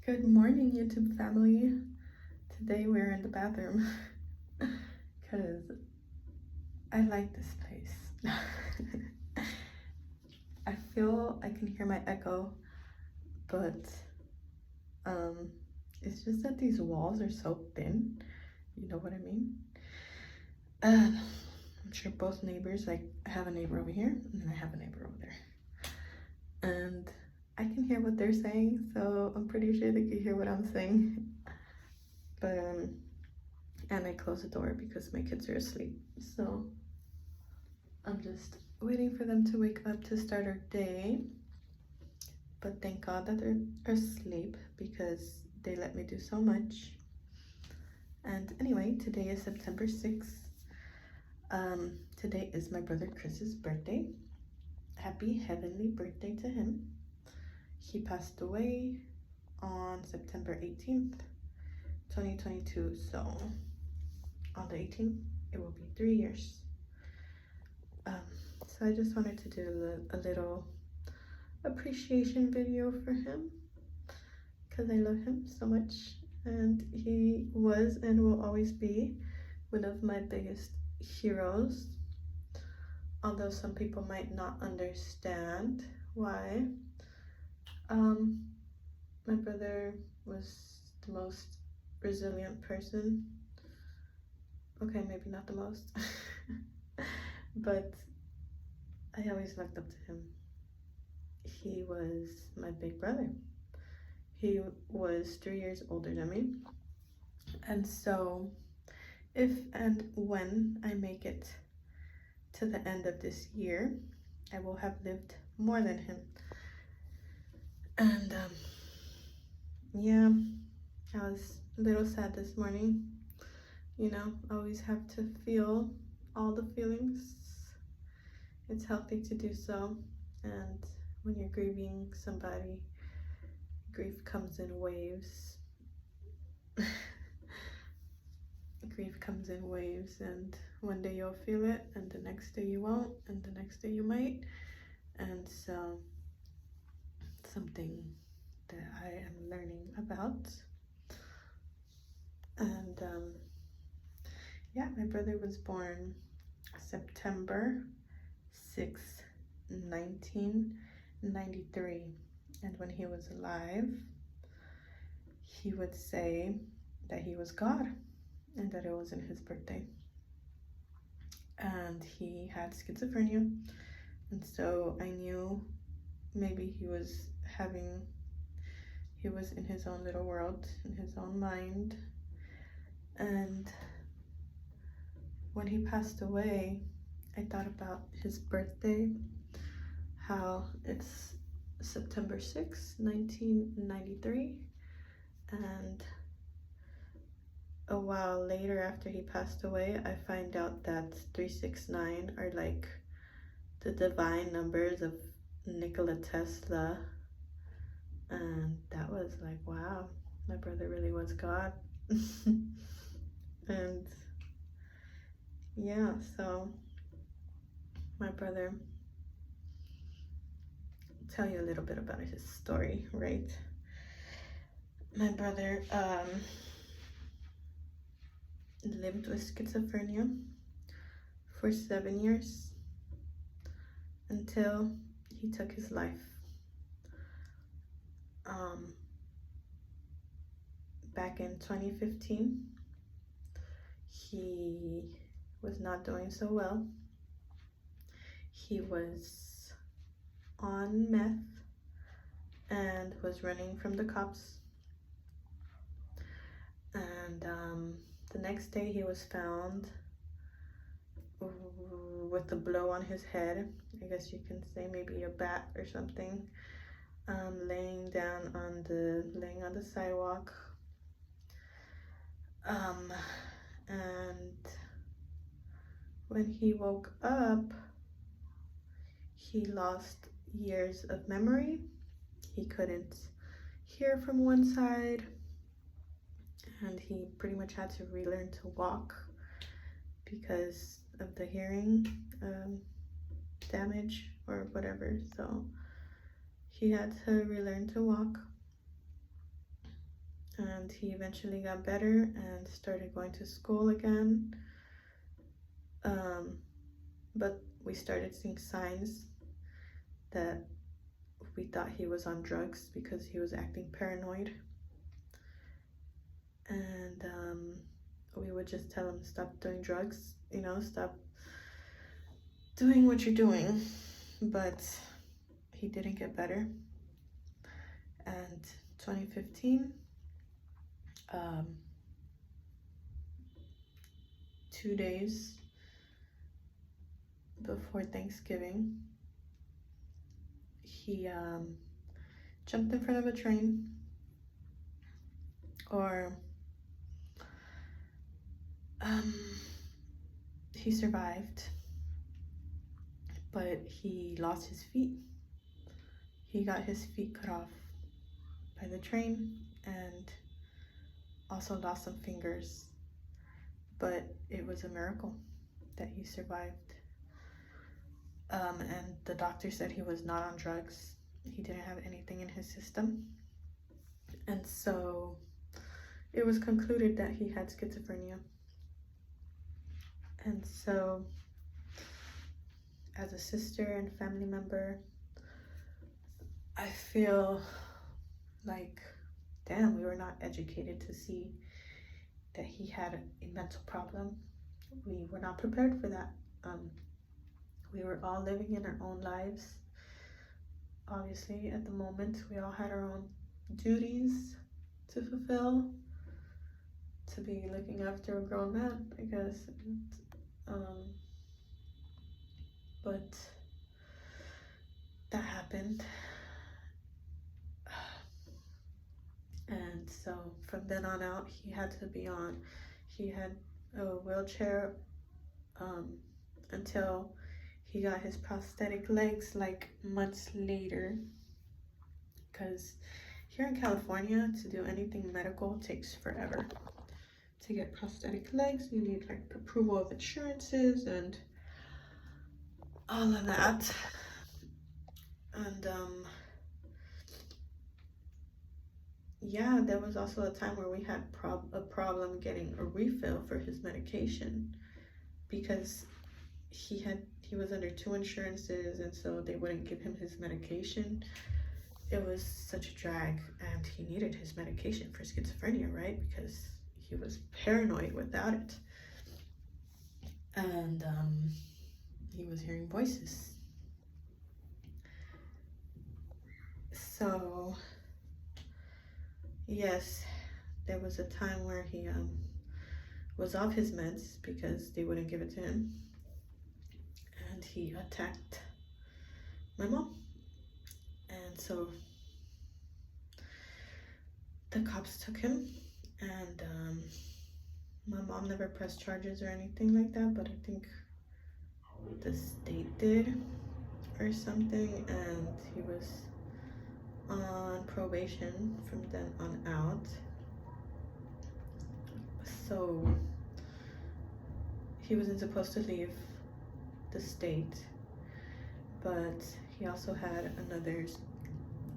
Good morning, YouTube family. Today we're in the bathroom because I like this place. I feel I can hear my echo, but it's just that these walls are so thin. You know what I mean? I'm sure both neighbors, like I have a neighbor over here and then I have a neighbor over there. And I can hear what they're saying, so I'm pretty sure they can hear what I'm saying. But and I close the door because my kids are asleep. So I'm just waiting for them to wake up to start our day. But thank God that they're asleep because they let me do so much. And anyway, today is September 6th. Today is my brother Chris's birthday. Happy heavenly birthday to him. He passed away on September 18th, 2022. So on the 18th, it will be 3 years. So I just wanted to do a little appreciation video for him because I love him so much, and he was and will always be one of my biggest heroes, although some people might not understand why. My brother was the most resilient person. Okay, maybe not the most, but I always looked up to him. He was my big brother. He was 3 years older than me. And so if and when I make it to the end of this year, I will have lived more than him. And yeah, I was a little sad this morning. You know, I always have to feel all the feelings. It's healthy to do so. And when you're grieving somebody, grief comes in waves. Grief comes in waves, and one day you'll feel it and the next day you won't, and the next day you might. And so something that I am learning about. And yeah, my brother was born September 6th, 1993. And when he was alive, he would say that he was God and that it wasn't his birthday. And he had schizophrenia, and so I knew maybe he was in his own little world, in his own mind. And when he passed away, I thought about his birthday, how it's September 6th, 1993, and a while later after he passed away, I find out that 369 are like the divine numbers of Nikola Tesla. And that was like, wow, my brother really was God. And yeah, so my brother, I'll tell you a little bit about his story, right? My brother lived with schizophrenia for 7 years until he took his life. Back in 2015, he was not doing so well. He was on meth and was running from the cops. And the next day he was found with a blow on his head. I guess you can say maybe a bat or something, laying on the sidewalk. And when he woke up, he lost years of memory. He couldn't hear from one side, and he pretty much had to relearn to walk because of the hearing damage or whatever. So he had to relearn to walk. and he eventually got better and started going to school again. But we started seeing signs that we thought he was on drugs because he was acting paranoid. And we would just tell him, stop doing drugs, stop doing what you're doing. But he didn't get better. And 2015, 2 days before Thanksgiving, he jumped in front of a train, or he survived, but he lost his feet. He got his feet cut off by the train and also lost some fingers, but it was a miracle that he survived. And the doctor said he was not on drugs. He didn't have anything in his system. And so it was concluded that he had schizophrenia. And so, as a sister and family member, I feel like, damn, we were not educated to see that he had a mental problem. We were not prepared for that. We were all living in our own lives. Obviously, at the moment, we all had our own duties to fulfill, to be looking after a grown man, I guess. But that happened. And so from then on out, he had a wheelchair until he got his prosthetic legs like months later. Because here in California, to do anything medical takes forever. To get prosthetic legs, you need like approval of insurances and all of that. And yeah, there was also a time where we had a problem getting a refill for his medication, because he was under 2 insurances, and so they wouldn't give him his medication. It was such a drag, and he needed his medication for schizophrenia, right? Because he was paranoid without it. And he was hearing voices. So yes, there was a time where he was off his meds because they wouldn't give it to him, and he attacked my mom. And so the cops took him, and my mom never pressed charges or anything like that, but I think the state did or something, and he was on probation from then on out. So he wasn't supposed to leave the state, but he also had another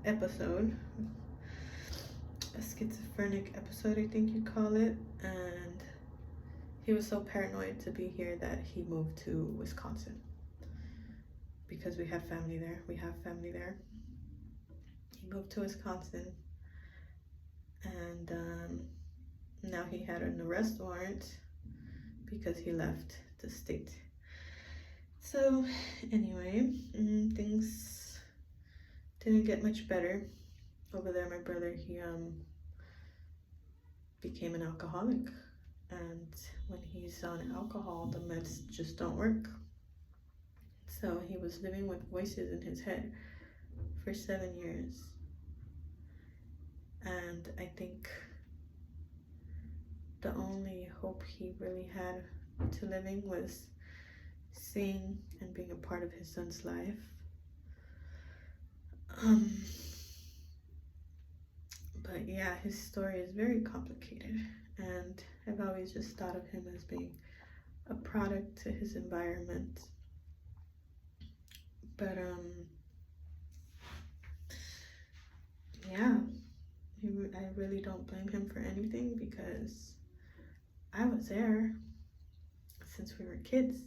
episode, a schizophrenic episode, I think you call it, and he was so paranoid to be here that he moved to Wisconsin because we have family there. He moved to Wisconsin, and now he had an arrest warrant because he left the state. So anyway, things didn't get much better over there. My brother, he became an alcoholic, and when he's on alcohol, the meds just don't work. So he was living with voices in his head for 7 years. And I think the only hope he really had to living was seeing and being a part of his son's life. But yeah, his story is very complicated, and I've always just thought of him as being a product to his environment. But yeah, I really don't blame him for anything because I was there since we were kids,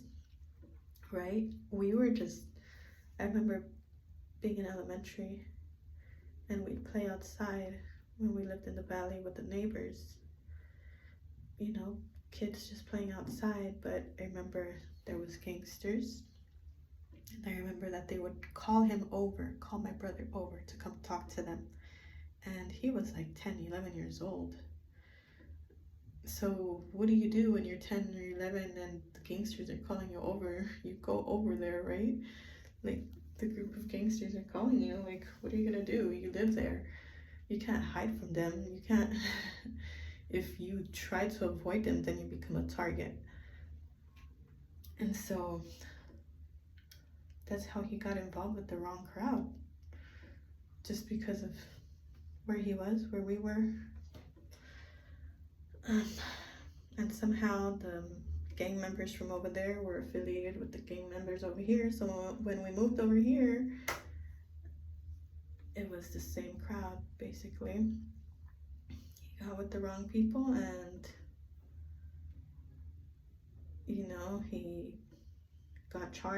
right? I remember being in elementary and we'd play outside when we lived in the valley with the neighbors. You know, kids just playing outside, but I remember there was gangsters. And I remember that they would call my brother over to come talk to them. And he was like 10, 11 years old. So what do you do when you're 10 or 11 and the gangsters are calling you over? You go over there, right? Like, the group of gangsters are calling you. Like, what are you gonna do? You live there. You can't hide from them. You can't. If you try to avoid them, then you become a target. And so that's how he got involved with the wrong crowd. Just because of where he was, where we were. And somehow the gang members from over there were affiliated with the gang members over here. So when we moved over here, it was the same crowd, basically. He got with the wrong people and, you know, he got charged